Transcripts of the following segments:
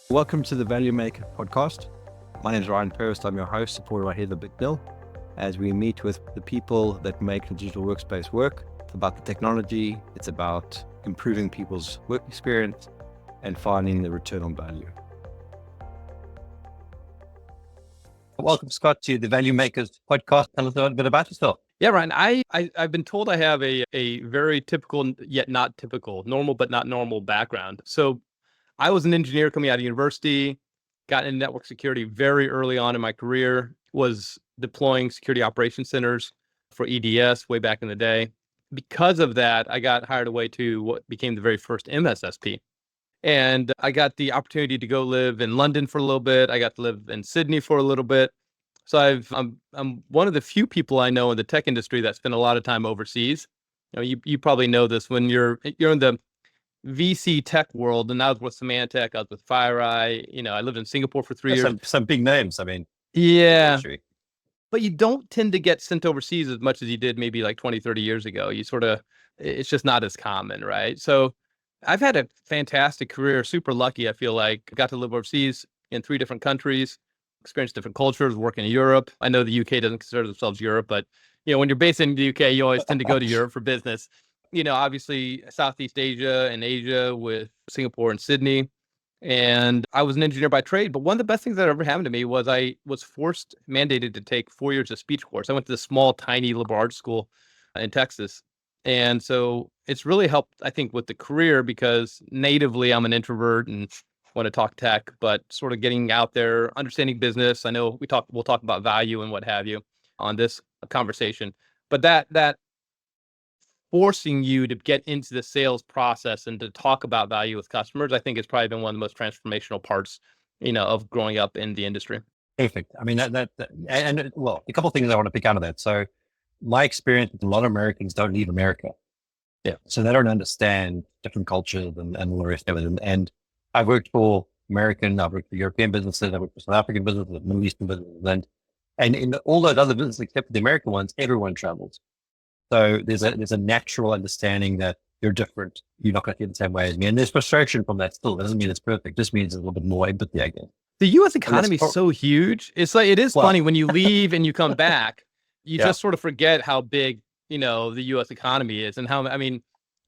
Welcome to the Value Maker podcast. My name is Ryan Purvis. I'm your host, supported by Heather Bicknell, as we meet with the people that make the digital workspace work. It's about the technology, it's about improving people's work experience and finding the return on value. Welcome, Scott, to the Value Makers podcast. Tell us a little bit about yourself. Yeah, Ryan, I've been told I have a very typical, yet not typical, normal but not normal background. So I was an engineer coming out of university, got into network security very early on in my career, was deploying security operations centers for EDS way back in the day. Because of that, I got hired away to what became the very first MSSP. And I got the opportunity to go live in London for a little bit. I got to live in Sydney for a little bit. So I'm one of the few people I know in the tech industry that spent a lot of time overseas. You probably know this when you're in the VC tech world, and I was with Symantec, I was with FireEye. I lived in Singapore for 3 years. Some big names, Yeah, but you don't tend to get sent overseas as much as you did maybe like 20, 30 years ago. It's just not as common, right? So I've had a fantastic career, super lucky, I feel like. Got to live overseas in 3 different countries, experienced different cultures, working in Europe. I know the UK doesn't consider themselves Europe, but when you're based in the UK, you always tend to go to Europe for business. Obviously Southeast Asia and Asia with Singapore and Sydney. And I was an engineer by trade, but one of the best things that ever happened to me was I was mandated to take 4 years of speech course. I went to this small, tiny liberal arts school in Texas. And so it's really helped, I think, with the career because natively I'm an introvert and want to talk tech, but sort of getting out there, understanding business. I know we'll talk about value and what have you on this conversation, but that forcing you to get into the sales process and to talk about value with customers, I think has probably been one of the most transformational parts, of growing up in the industry. Perfect. I mean, a couple of things I want to pick out of that. So my experience with a lot of Americans don't leave America. Yeah. So they don't understand different cultures and all the rest of it. And I've worked for I've worked for European businesses, I've worked for South African businesses, Middle Eastern businesses, and in all those other businesses, except for the American ones, everyone travels. So there's a natural understanding that you're different. You're not going to feel the same way as me. And there's frustration from that still. It doesn't mean it's perfect. It just means there's a little bit more empathy, I guess. The U.S. economy is so huge. It's like, it is funny when you leave and you come back, you just sort of forget how big, the U.S. economy is and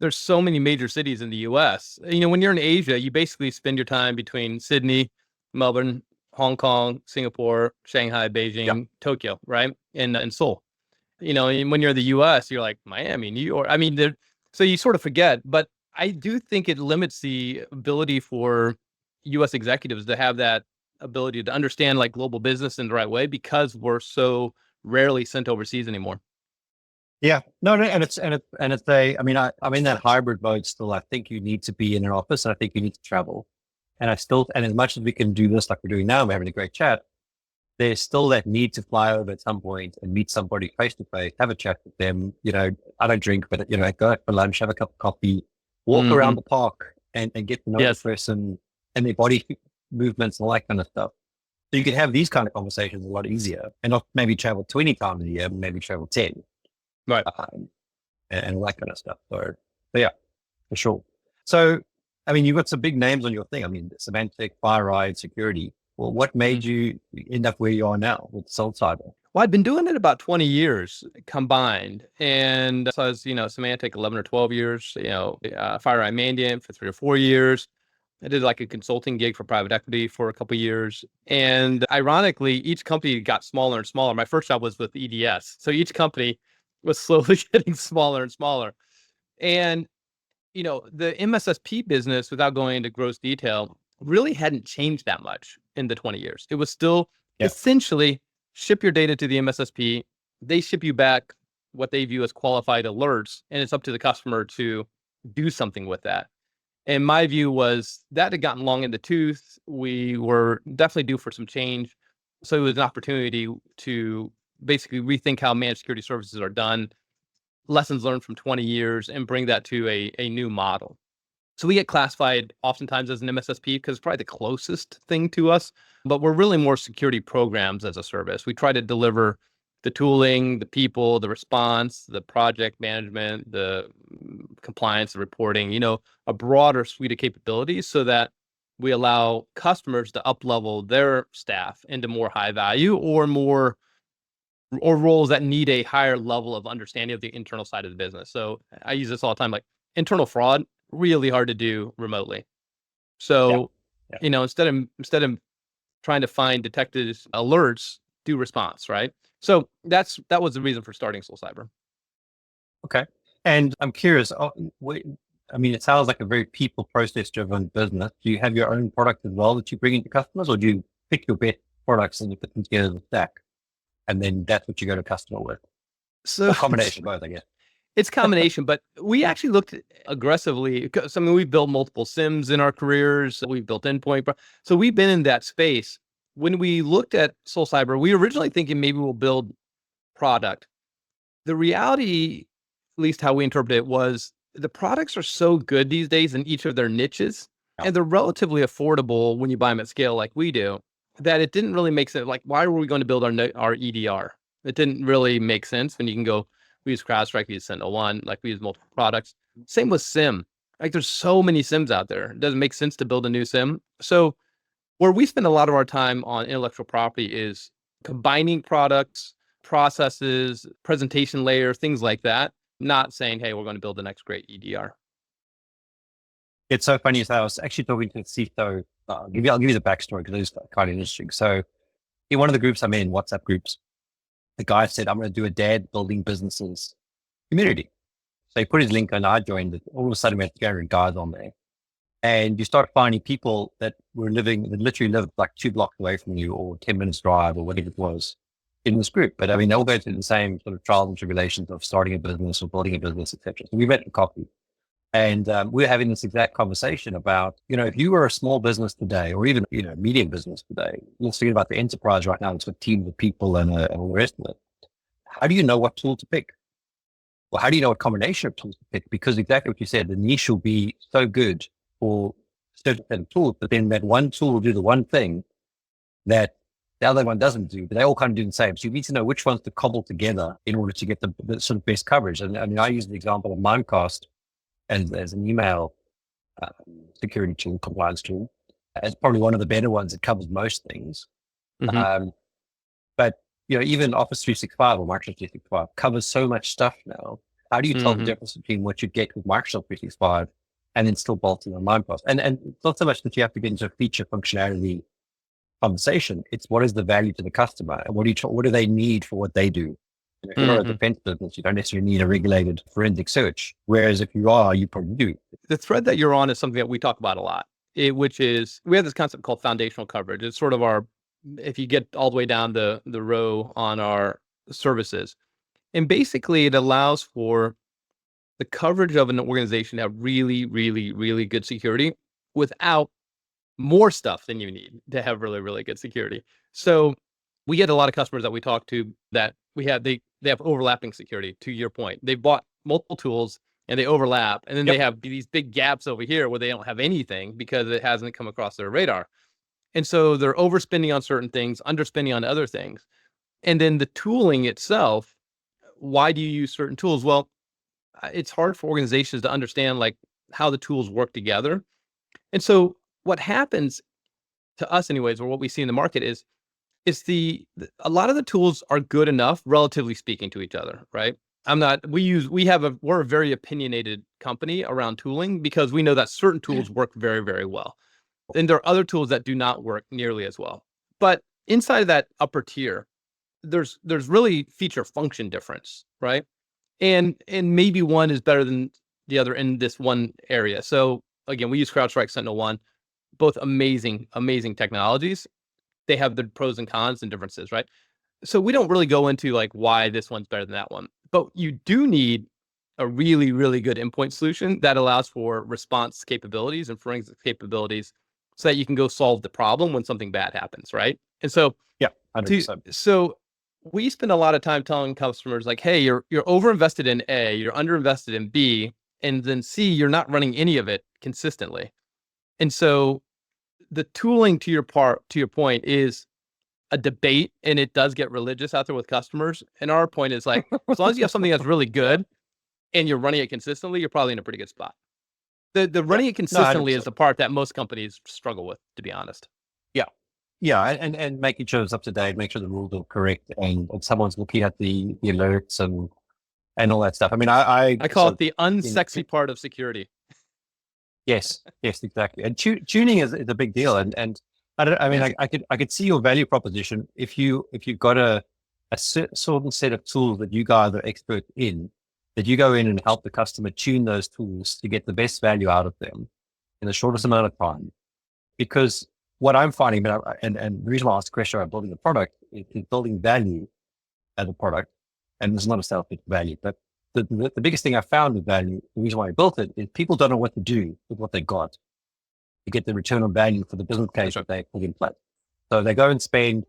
there's so many major cities in the U.S. When you're in Asia, you basically spend your time between Sydney, Melbourne, Hong Kong, Singapore, Shanghai, Beijing, Tokyo, right? And Seoul. And when you're in the U.S., you're like Miami, New York. So you sort of forget. But I do think it limits the ability for U.S. executives to have that ability to understand like global business in the right way because we're so rarely sent overseas anymore. Yeah, no, I'm in that hybrid mode still. I think you need to be in an office and I think you need to travel. And as much as we can do this, like we're doing now, we're having a great chat. There's still that need to fly over at some point and meet somebody face to face, have a chat with them. I don't drink, but go out for lunch, have a cup of coffee, walk around the park and get to know the person and their body movements and all that kind of stuff. So you can have these kind of conversations a lot easier and not maybe travel 20 times a year, maybe travel 10. Right. And all that kind of stuff. So yeah, for sure. So, you've got some big names on your thing. Symantec, FireEye, security. Well, what made you end up where you are now with SolCyber? Well, I'd been doing it about 20 years combined. And so I was, Symantec 11 or 12 years, FireEye Mandiant for 3 or 4 years. I did like a consulting gig for private equity for a couple of years. And ironically, each company got smaller and smaller. My first job was with EDS. So each company was slowly getting smaller and smaller. And, the MSSP business, without going into gross detail, really hadn't changed that much in the 20 years. It was still essentially ship your data to the MSSP. They ship you back what they view as qualified alerts, and it's up to the customer to do something with that. And my view was that had gotten long in the tooth. We were definitely due for some change. So it was an opportunity to basically rethink how managed security services are done, lessons learned from 20 years, and bring that to a new model. So we get classified oftentimes as an MSSP because it's probably the closest thing to us, but we're really more security programs as a service. We try to deliver the tooling, the people, the response, the project management, the compliance, the reporting, a broader suite of capabilities so that we allow customers to up-level their staff into more high value or roles that need a higher level of understanding of the internal side of the business. So I use this all the time, like internal fraud, really hard to do remotely. Yeah. So, Yeah. instead of trying to find detected alerts, do response, right? So that was the reason for starting SolCyber. Okay. And I'm curious, I mean, it sounds like a very people process driven business. Do you have your own product as well that you bring into customers, or do you pick your best products and you put them together in the stack? And then that's what you go to customer with? So Or combination of both, I guess. it's a combination, but we actually looked aggressively. 'Cause, I mean, we've built multiple SIMs in our careers. We've built endpoint. So we've been in that space. When we looked at SolCyber, we originally thinking maybe we'll build product. The reality, at least how we interpret it, was the products are so good these days in each of their niches, Yeah. and they're relatively affordable when you buy them at scale like we do, that it didn't really make sense. Like, why were we going to build our EDR? It didn't really make sense when you can go, we use CrowdStrike, we use SentinelOne, like we use multiple products. Same with SIM. Like there's so many SIMs out there. It doesn't make sense to build a new SIM. So where we spend a lot of our time on intellectual property is combining products, processes, presentation layer, things like that, not saying, hey, we're going to build the next great EDR. It's so funny. So I was actually talking to the CISO. I'll give you the backstory because it's kind of interesting. So in one of the groups I'm in, WhatsApp groups, the guy said, I'm going to do a dad building businesses community. So he put his link and I joined it. All of a sudden we had 300 guys on there. And you start finding people that literally lived like 2 blocks away from you or 10 minutes drive or whatever it was in this group. But I mean, they all go through the same sort of trials and tribulations of starting a business or building a business, etc. So we met for coffee. And we were having this exact conversation about, if you were a small business today, or even, medium business today, you're thinking about the enterprise right now, it's with teams of people and all the rest of it. How do you know what tool to pick? Well, how do you know what combination of tools to pick? Because exactly what you said, the niche will be so good for certain set of tools, but then that one tool will do the one thing that the other one doesn't do, but they all kind of do the same. So you need to know which ones to cobble together in order to get the sort of best coverage. And I mean, I use the example of Mimecast as an email security tool, compliance tool. It's probably one of the better ones. It covers most things. Mm-hmm. But even Office 365 or Microsoft 365 covers so much stuff now. How do you tell the difference between what you get with Microsoft 365 and then still bolting on Mimecast? And it's not so much that you have to get into a feature functionality conversation. It's what is the value to the customer and what do they need for what they do? If you're not a defense business, you don't necessarily need a regulated forensic search. Whereas if you are, you probably do. The thread that you're on is something that we talk about a lot, which is we have this concept called foundational coverage. It's sort of if you get all the way down the row on our services. And basically it allows for the coverage of an organization to have really, really, really good security without more stuff than you need to have really, really good security. So we get a lot of customers that we talk to that they have overlapping security, to your point. They bought multiple tools and they overlap, and then they have these big gaps over here where they don't have anything because it hasn't come across their radar. And so they're overspending on certain things, underspending on other things. And then the tooling itself, why do you use certain tools? Well, it's hard for organizations to understand like how the tools work together. And so what happens to us anyways, or what we see in the market is a lot of the tools are good enough, relatively speaking, to each other, right? We're a very opinionated company around tooling because we know that certain tools work very, very well. And there are other tools that do not work nearly as well. But inside of that upper tier, there's really feature function difference, right? And maybe one is better than the other in this one area. So again, we use CrowdStrike, SentinelOne, both amazing, amazing technologies. They have the pros and cons and differences, right? So we don't really go into like why this one's better than that one, but you do need a really, really good endpoint solution that allows for response capabilities and forensic capabilities so that you can go solve the problem when something bad happens, right? And so, yeah, 100%. So we spend a lot of time telling customers like, hey, you're overinvested in A, you're underinvested in B, and then C, you're not running any of it consistently. And so the tooling to your point is a debate, and it does get religious out there with customers. And our point is like, as long as you have something that's really good and you're running it consistently, you're probably in a pretty good spot. The running it No, consistently is 100%. the part that most companies struggle with, to be honest. Yeah. Yeah. And making sure it's up to date, make sure the rules are correct, and someone's looking at the alerts and all that stuff. I mean, I call so it the in, unsexy part of security. yes, yes, exactly. And tuning is a big deal. And I mean, Yes. I could see your value proposition if you've got a certain set of tools that you guys are expert in, that you go in and help the customer tune those tools to get the best value out of them in the shortest amount of time. Because what I'm finding, and the reason why I asked the question about building the product is building value as a product. And it's not a sales pitch value, but the biggest thing I found with value, the reason why I built it, is people don't know what to do with what they got to get the return on value for the business case that they put in place. So they go and spend,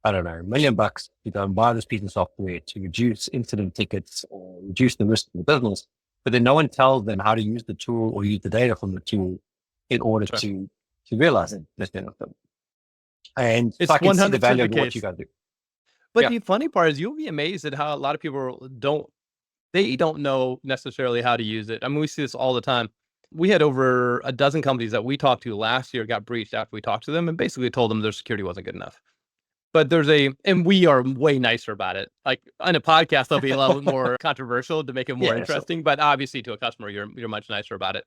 I don't know, $1 million to go and buy this piece of software to reduce incident tickets or reduce the risk of the business. But then no one tells them how to use the tool or use the data from the tool in order to realize it. And It's so I can see the 100% value the of what you case. guys do. But Yeah. the funny part is you'll be amazed at how a lot of people don't know necessarily how to use it. I mean, we see this all the time. We had over a dozen companies that we talked to last year got breached after we talked to them and basically told them their security wasn't good enough. But and we are way nicer about it. Like on a podcast, they'll be a little bit more controversial to make it more Yeah. So, interesting. But obviously, to a customer, you're much nicer about it.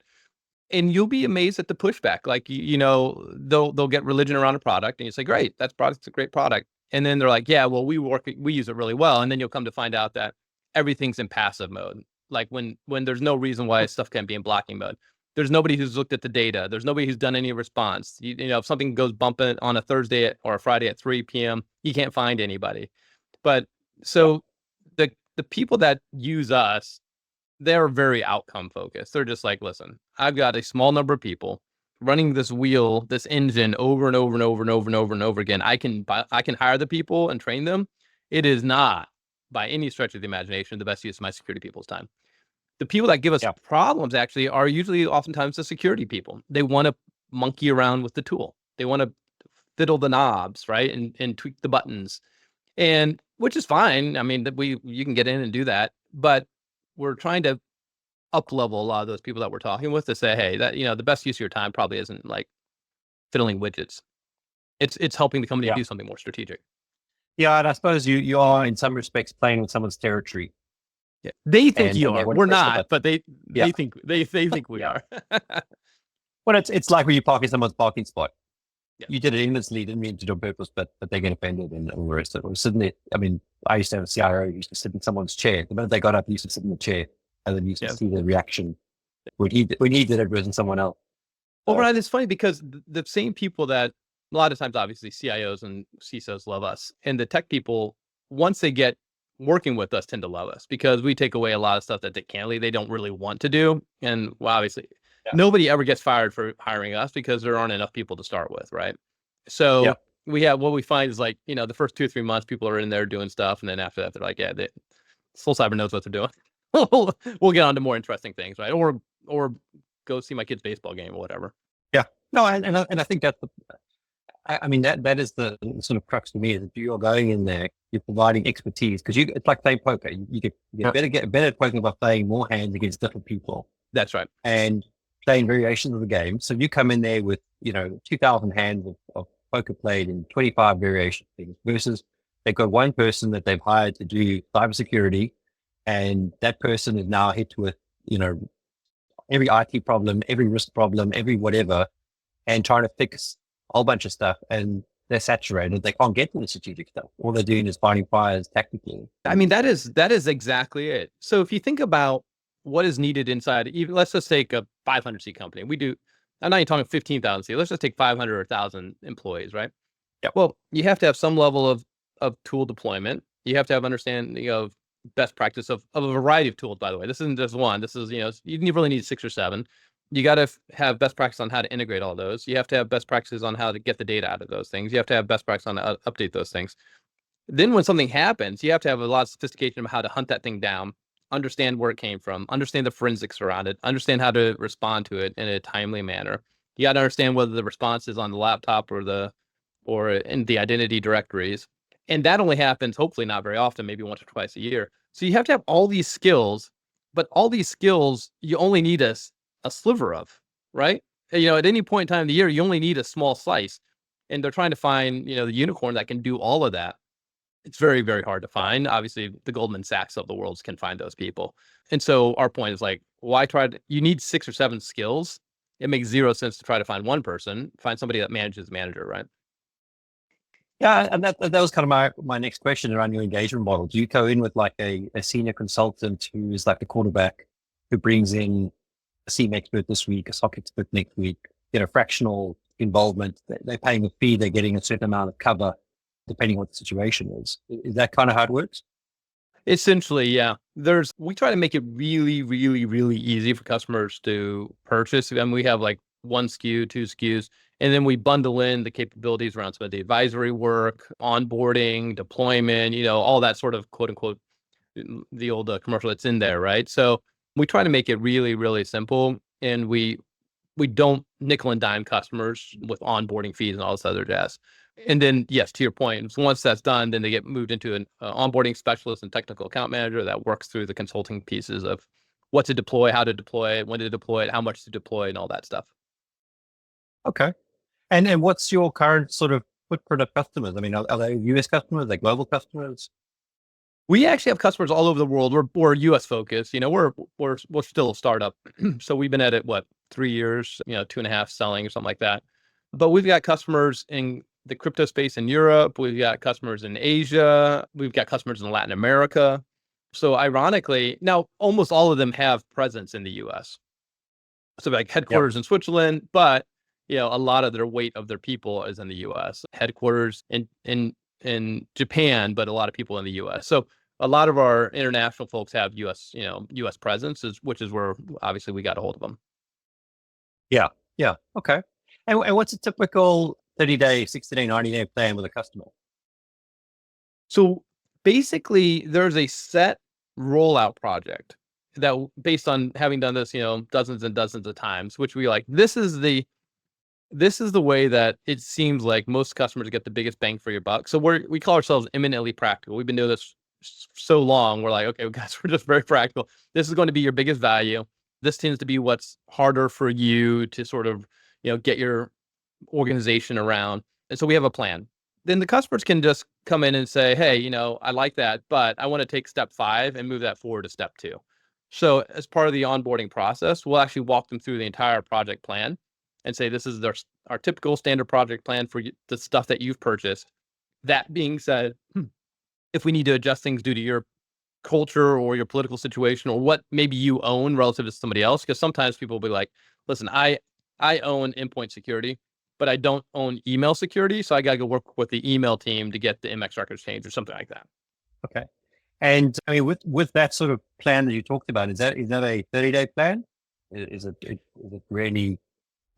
And you'll be amazed at the pushback. Like they'll get religion around a product, and you say, "Great, that's a great product." And then they're like, "Yeah, well, we use it really well." And then you'll come to find out that everything's in passive mode. Like when there's no reason why stuff can't be in blocking mode. There's nobody who's looked at the data. There's nobody who's done any response. If something goes bumping on a Thursday or a Friday at 3 p.m., you can't find anybody. But so the people that use us, they're very outcome focused. They're just like, listen, I've got a small number of people running this wheel, this engine over and over and over and over and over and over again. I can hire the people and train them. It is not by any stretch of the imagination the best use of my security people's time. The people that give us problems actually are usually oftentimes the security people. They want to monkey around with the tool. They want to fiddle the knobs, right? And tweak the buttons. And which is fine. I mean, you can get in and do that, but we're trying to up level a lot of those people that we're talking with to say, hey, that the best use of your time probably isn't like fiddling widgets. It's helping the company do something more strategic. Yeah, and I suppose you are in some respects playing with someone's territory. Yeah. They think you are. We're not, but they think we are. Well, it's like when you park in someone's parking spot. Yeah. You did it innocently, didn't mean to do it on purpose, but they get offended and all the rest of it. Sitting there, I mean, I used to have a CIO who used to sit in someone's chair. The minute they got up, he used to sit in the chair, and then you used to see the reaction when he did it versus someone else. Well, right, it's funny because the same people that a lot of times, obviously, CIOs and CISOs love us, and the tech people, once they get working with us, tend to love us because we take away a lot of stuff that they don't really want to do. And well, obviously, nobody ever gets fired for hiring us because there aren't enough people to start with, right? So what we find is like, the first 2 or 3 months, people are in there doing stuff, and then after that, they're like, yeah, SolCyber knows what they're doing. We'll get on to more interesting things, right? Or go see my kid's baseball game or whatever. Yeah, no, and I think that's I mean, that is the sort of crux for me, is that you're going in there, you're providing expertise, because it's like playing poker. You get better at poker by playing more hands against different people. That's right. And playing variations of the game. So you come in there with, 2,000 hands of poker played in 25 variation things versus they've got one person that they've hired to do cybersecurity, and that person is now hit with, every IT problem, every risk problem, every whatever, and trying to fix a whole bunch of stuff, and they're saturated. They can't get to the strategic stuff. All they're doing is fighting fires tactically. I mean, that is exactly it. So if you think about what is needed inside, even let's just take a 500 seat company. I'm not even talking 15,000 seats. Let's just take 500 or 1,000 employees, right? Yeah. Well, you have to have some level of tool deployment. You have to have understanding of best practice of a variety of tools, by the way. This isn't just one. This is, you really need 6 or 7. You got to have best practice on how to integrate all those. You have to have best practices on how to get the data out of those things. You have to have best practice on how to update those things. Then when something happens, you have to have a lot of sophistication of how to hunt that thing down, understand where it came from, understand the forensics around it, understand how to respond to it in a timely manner. You got to understand whether the response is on the laptop or in the identity directories. And that only happens, hopefully not very often, maybe once or twice a year. So you have to have all these skills, but all these skills, you only need a a sliver of, right? At any point in time of the year, you only need a small slice, and they're trying to find, the unicorn that can do all of that. It's very, very hard to find. Obviously, the Goldman Sachs of the world can find those people. And so our point is like, why you need 6 or 7 skills. It makes zero sense to try to find one person, find somebody that manages the manager, right? Yeah, and that was kind of my next question around your engagement model. Do you go in with like a senior consultant who is like the quarterback, who brings in a SIEM expert this week, a SOC expert next week, fractional involvement? They're paying a fee, they're getting a certain amount of cover, depending on what the situation is. Is that kind of how it works? Essentially, yeah. We try to make it really, really, really easy for customers to purchase. And we have like 1 SKU, 2 SKUs, and then we bundle in the capabilities around some of the advisory work, onboarding, deployment, all that sort of quote unquote, the old commercial that's in there, right? So we try to make it really, really simple, and we don't nickel and dime customers with onboarding fees and all this other jazz. And then, yes, to your point, once that's done, then they get moved into an onboarding specialist and technical account manager that works through the consulting pieces of what to deploy, how to deploy it, when to deploy it, how much to deploy, and all that stuff. Okay. And what's your current sort of footprint of customers? I mean, are they US customers, are they global customers? We actually have customers all over the world. We're US focused. We're still a startup, so we've been at it 3 years, 2.5 selling or something like that. But we've got customers in the crypto space in Europe. We've got customers in Asia. We've got customers in Latin America. So ironically, now almost all of them have presence in the US. So like headquarters in Switzerland, but a lot of their weight of their people is in the US. Headquarters in Japan, but a lot of people in the US. So a lot of our international folks have US presence, which is where obviously we got a hold of them. Yeah. Yeah. Okay. And what's a typical 30-day, 60-day, 90-day plan with a customer? So basically, there's a set rollout project that, based on having done this, dozens and dozens of times, which we like. This is the way that it seems like most customers get the biggest bang for your buck. So we call ourselves eminently practical. We've been doing this so long. We're like, okay, guys, we're just very practical. This is going to be your biggest value. This tends to be what's harder for you to sort of, get your organization around. And so we have a plan. Then the customers can just come in and say, hey, I like that, but I want to take step 5 and move that forward to step 2. So as part of the onboarding process, we'll actually walk them through the entire project plan and say, this is our typical standard project plan for the stuff that you've purchased. That being said, if we need to adjust things due to your culture or your political situation or what maybe you own relative to somebody else, because sometimes people will be like, listen, I own endpoint security, but I don't own email security. So I got to go work with the email team to get the MX records changed or something like that. Okay. And I mean, with that sort of plan that you talked about, is that a 30-day plan? Is it really,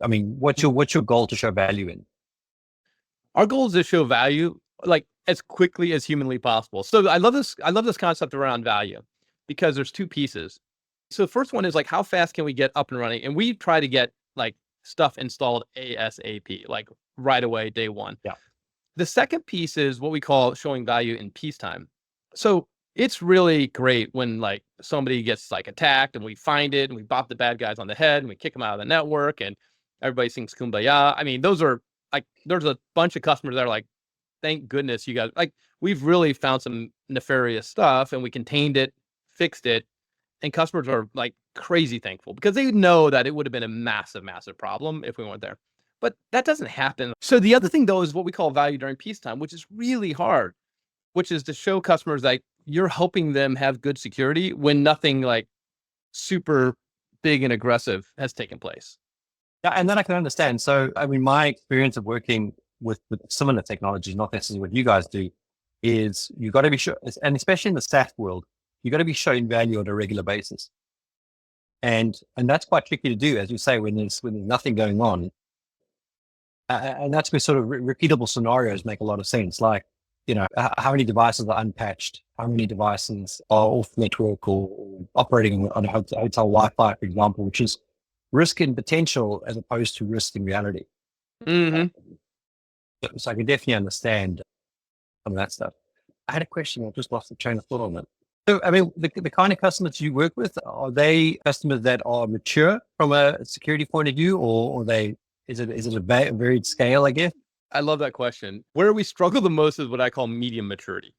I mean, what's your goal to show value in? Our goal is to show value like as quickly as humanly possible. So I love this concept around value because there's 2 pieces. So the first one is like, how fast can we get up and running? And we try to get like stuff installed ASAP, like right away, day 1. Yeah. The second piece is what we call showing value in peacetime. So it's really great when like somebody gets like attacked and we find it and we bop the bad guys on the head and we kick them out of the network and everybody sings Kumbaya. I mean, there's a bunch of customers that are like, thank goodness you guys, like, we've really found some nefarious stuff and we contained it, fixed it. And customers are like crazy thankful because they know that it would have been a massive, massive problem if we weren't there. But that doesn't happen. So the other thing though is what we call value during peacetime, which is really hard, which is to show customers like you're helping them have good security when nothing like super big and aggressive has taken place. Yeah, and then I can understand. So, I mean, my experience of working with similar technologies, not necessarily what you guys do, is you got to be sure, and especially in the SaaS world, you got to be showing value on a regular basis. And that's quite tricky to do, as you say, when there's nothing going on. And that's where sort of repeatable scenarios make a lot of sense. Like, how many devices are unpatched? How many devices are off network or operating on a hotel Wi-Fi, for example, which is risk in potential as opposed to risk in reality. Mm-hmm. So I can definitely understand some of that stuff. I had a question. I just lost the train of thought on it. So, I mean, the kind of customers you work with, are they customers that are mature from a security point of view, or is it a varied scale, I guess? I love that question. Where we struggle the most is what I call medium maturity,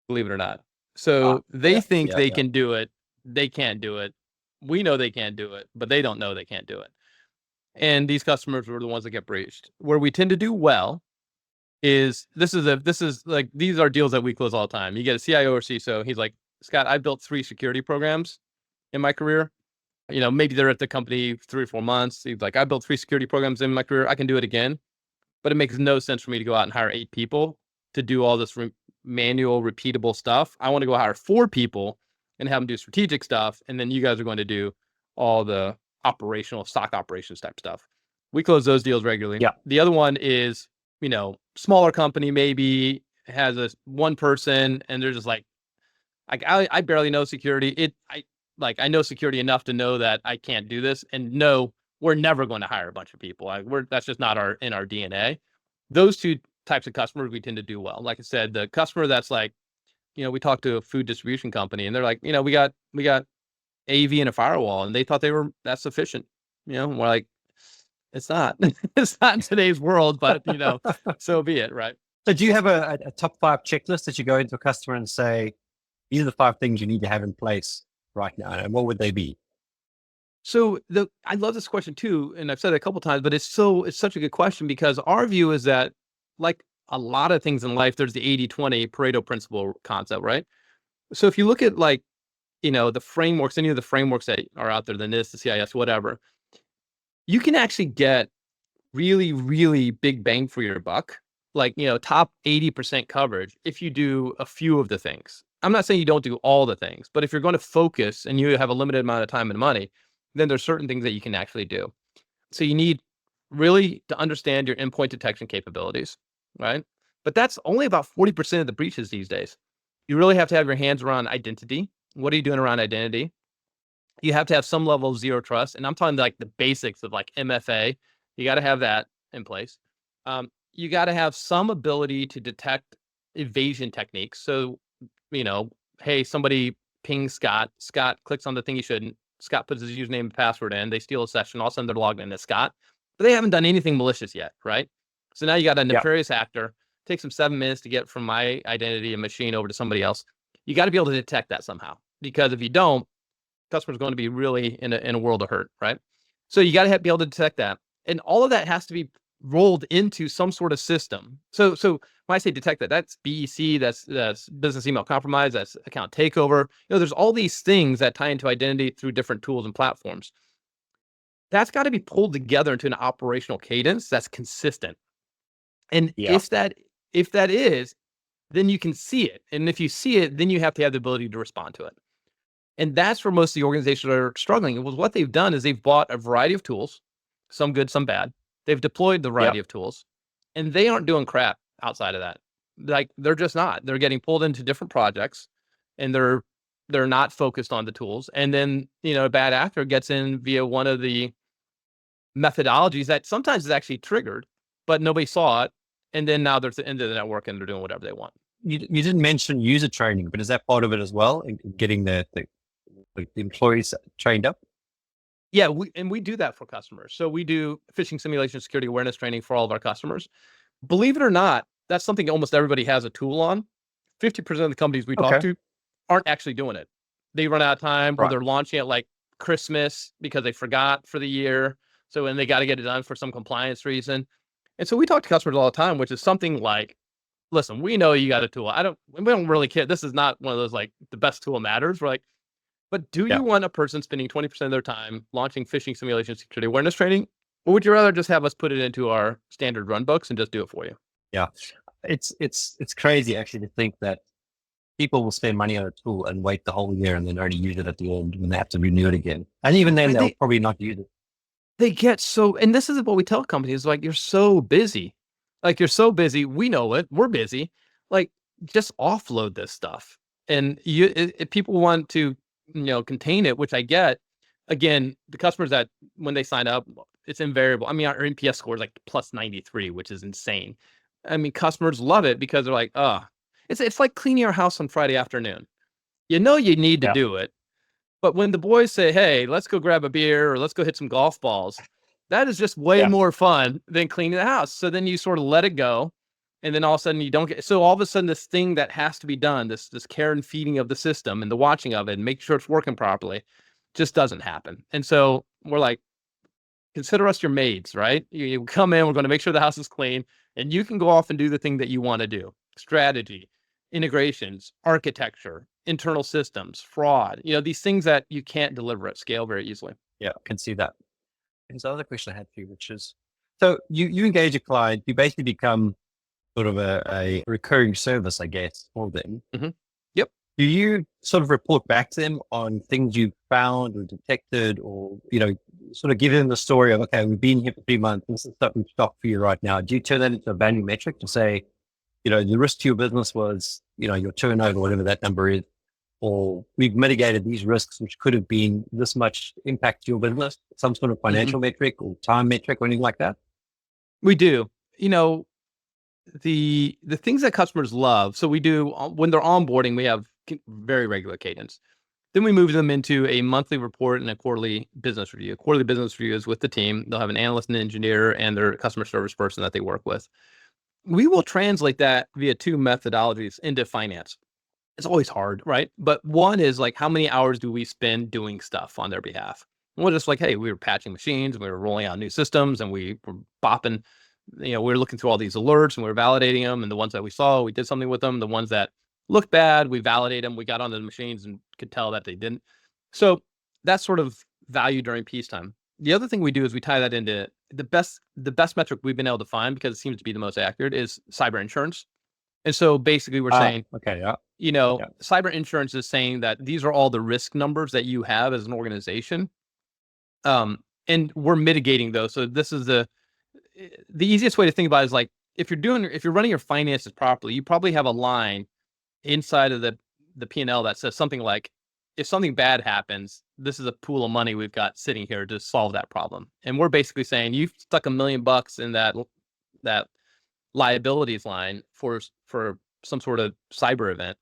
believe it or not. Ah, So they yeah, think yeah, they yeah. can do it. They can't do it. We know they can't do it, but they don't know they can't do it. And these customers were the ones that get breached. Where we tend to do well is this is like, these are deals that we close all the time. You get a CIO or CISO. He's like, Scott, I built 3 security programs in my career. Maybe they're at the company 3 or 4 months. He's like, I built 3 security programs in my career. I can do it again. But it makes no sense for me to go out and hire 8 people to do all this manual, repeatable stuff. I want to go hire 4 people and have them do strategic stuff. And then you guys are going to do all the operational stock operations type stuff. We close those deals regularly. Yeah. The other one is, smaller company, maybe has a one person and they're just like I barely know security. I know security enough to know that I can't do this. And no, we're never going to hire a bunch of people. That's just not in our DNA. Those 2 types of customers we tend to do well. Like I said, the customer that's like, we talked to a food distribution company and they're like, we got AV and a firewall, and they thought that's sufficient. We're like, it's not. It's not in today's world, but so be it, right? So, do you have a top 5 checklist that you go into a customer and say, these are the 5 things you need to have in place right now, and what would they be? So I love this question too, and I've said it a couple times, but it's such a good question because our view is that, like a lot of things in life, there's the 80-20 Pareto principle concept, right? So if you look at like, the frameworks, any of the frameworks that are out there, the NIST, the CIS, whatever, you can actually get really, really big bang for your buck, like, top 80% coverage if you do a few of the things. I'm not saying you don't do all the things, but if you're going to focus and you have a limited amount of time and money, then there's certain things that you can actually do. So you need really to understand your endpoint detection capabilities, right? But that's only about 40% of the breaches these days. You really have to have your hands around identity. What are you doing around identity? You have to have some level of zero trust. And I'm talking like the basics of like MFA. You got to have that in place. You got to have some ability to detect evasion techniques. So, hey, somebody pings Scott. Scott clicks on the thing he shouldn't. Scott puts his username and password in. They steal a session. All of a sudden, they're logged in as Scott. But they haven't done anything malicious yet, right? So now you got a Yeah. nefarious actor. Takes them 7 minutes to get from my identity and machine over to somebody else. You got to be able to detect that somehow. Because if you don't, customer's going to be really in a world of hurt, right? So you got to be able to detect that. And all of that has to be rolled into some sort of system. So when I say detect that, that's BEC, that's business email compromise, that's account takeover. There's all these things that tie into identity through different tools and platforms. That's got to be pulled together into an operational cadence that's consistent. And Yeah. if that is, then you can see it. And if you see it, then you have to have the ability to respond to it. And that's where most of the organizations are struggling. It was what they've done is they've bought a variety of tools, some good, some bad. They've deployed the variety of tools, and they aren't doing crap outside of that. Like, they're just not. They're getting pulled into different projects, and they're not focused on the tools. And then, a bad actor gets in via one of the methodologies that sometimes is actually triggered, but nobody saw it. And then now they're at the end of the network and they're doing whatever they want. You didn't mention user training, but is that part of it as well, in getting the employees trained up? Yeah, we do that for customers. So we do phishing simulation security awareness training for all of our customers. Believe it or not, that's something almost everybody has a tool on. 50% of the companies we talk Okay. to aren't actually doing it. They run out of time, or Right. they're launching it like Christmas because they forgot for the year. So, and they got to get it done for some compliance reason. And so we talk to customers all the time, which is something like, listen, we know you got a tool. We don't really care. This is not one of those like the best tool matters. We're like, but do Yeah. you want a person spending 20% of their time launching phishing simulation security awareness training? Or would you rather just have us put it into our standard run books and just do it for you? Yeah. It's crazy actually to think that people will spend money on a tool and wait the whole year and then only use it at the end when they have to renew it again. And even then, Right, they'll probably not use it. they get so, and this is what we tell companies, like, you're so busy. Like, you're so busy. We know it. We're busy. Like, just offload this stuff. And if people want to, contain it, which I get, again, the customers that when they sign up, it's invariable. I mean, our NPS score is like plus 93, which is insane. I mean, customers love it because they're like, oh, it's like cleaning your house on Friday afternoon. You know you need to Yeah. do it. But when the boys say, hey, let's go grab a beer or let's go hit some golf balls, that is just way Yeah. more fun than cleaning the house. So then you sort of let it go. And then all of a sudden you don't get, so all of a sudden this thing that has to be done, this care and feeding of the system and the watching of it and making sure it's working properly just doesn't happen. And so we're like, consider us your maids, right? You come in, we're going to make sure the house is clean, and you can go off and do the thing that you want to do. Strategy, integrations, architecture, internal systems, fraud, these things that you can't deliver at scale very easily. Yeah, I can see that. There's another question I had for you, which is, so you engage a client, you basically become sort of a recurring service, I guess, for them. Mm-hmm. Yep. Do you sort of report back to them on things you've found or detected, or, sort of give them the story of, okay, we've been here for 3 months, this is stuff we've stopped for you right now. Do you turn that into a value metric to say, the risk to your business was, your turnover, whatever that number is, or we've mitigated these risks, which could have been this much impact to your business, some sort of financial metric or time metric or anything like that? We do. The things that customers love. So we do, when they're onboarding, we have very regular cadence. Then we move them into a monthly report and a quarterly business review. A quarterly business review is with the team. They'll have an analyst and engineer and their customer service person that they work with. We will translate that via two methodologies into finance. It's always hard, right? But one is like, how many hours do we spend doing stuff on their behalf? And we're just like, hey, we were patching machines, we were rolling out new systems, and we were bopping, we were looking through all these alerts and we were validating them. And the ones that we saw, we did something with them. The ones that looked bad, we validated them. We got onto the machines and could tell that they didn't. So that's sort of value during peacetime. The other thing we do is we tie that into the best metric we've been able to find, because it seems to be the most accurate, is cyber insurance. And so basically we're saying, okay, yeah. Cyber insurance is saying that these are all the risk numbers that you have as an organization. And we're mitigating those. So this is the easiest way to think about it is like, if you're running your finances properly, you probably have a line inside of the P&L that says something like, if something bad happens, this is a pool of money we've got sitting here to solve that problem. And we're basically saying, you've stuck $1 million in that liabilities line for some sort of cyber event.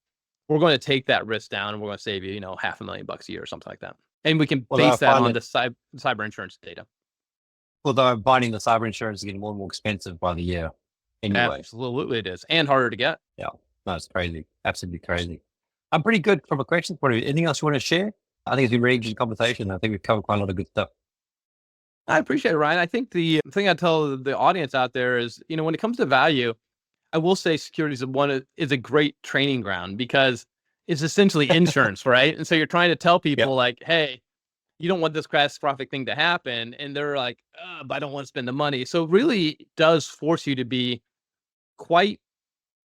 We're going to take that risk down and we're going to save you, $500,000 a year or something like that. And we can base that on the cyber insurance data. Although I'm finding the cyber insurance is getting more and more expensive by the year anyway. Absolutely it is. And harder to get. Yeah. No, it's crazy. Absolutely crazy. I'm pretty good from a question point of view. Anything else you want to share? I think it's been a really interesting conversation. I think we've covered quite a lot of good stuff. I appreciate it, Ryan. I think the thing I tell the audience out there is, when it comes to value, I will say security is a great training ground, because it's essentially insurance, right? And so you're trying to tell people like, hey, you don't want this catastrophic thing to happen. And they're like, but I don't want to spend the money. So it really does force you to be quite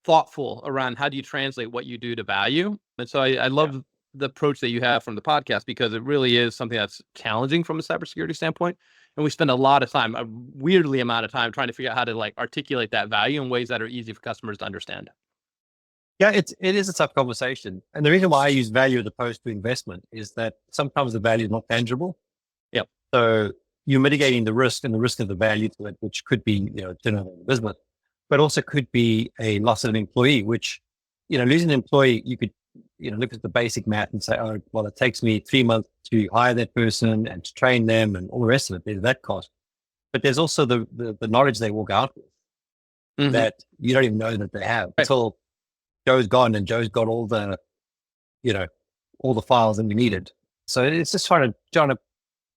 thoughtful around how do you translate what you do to value. And so I love the approach that you have from the podcast, because it really is something that's challenging from a cybersecurity standpoint. And we spend a lot of time, a weirdly amount of time, trying to figure out how to articulate that value in ways that are easy for customers to understand. Yeah, it is a tough conversation. And the reason why I use value as opposed to investment is that sometimes the value is not tangible. Yep. So you're mitigating the risk, and the risk of the value to it, which could be, turnover in the business, but also could be a loss of an employee, which, losing an employee, you could, look at the basic math and say, oh, well, it takes me 3 months to hire that person and to train them and all the rest of it. There's that cost. But there's also the knowledge they walk out with that you don't even know that they have until Joe's gone and Joe's got all the, all the files that we needed. So it's just trying to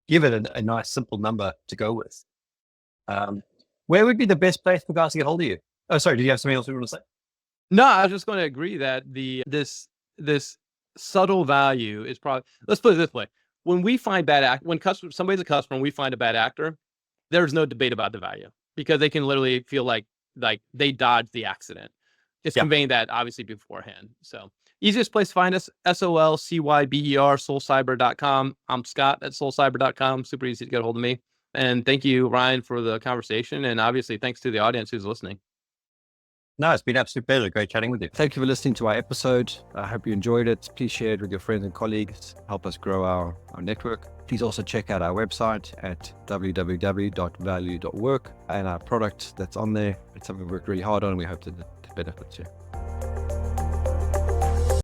give it a nice, simple number to go with. Where would be the best place for guys to get hold of you? Oh, sorry. Did you have something else you want to say? No, I was just going to agree that this subtle value is probably, let's put it this way. When we find when somebody's a customer and we find a bad actor, there's no debate about the value, because they can literally feel like they dodged the accident. It's conveying that obviously beforehand. So easiest place to find us, SolCyber, SolCyber.com. I'm Scott at SolCyber.com. Super easy to get a hold of me. And thank you, Ryan, for the conversation. And obviously thanks to the audience who's listening. No, it's been an absolute pleasure. Great chatting with you. Thank you for listening to our episode. I hope you enjoyed it. Please share it with your friends and colleagues. Help us grow our network. Please also check out our website at www.valuu.work and our product that's on there. It's something we worked really hard on. We hope that it benefits you.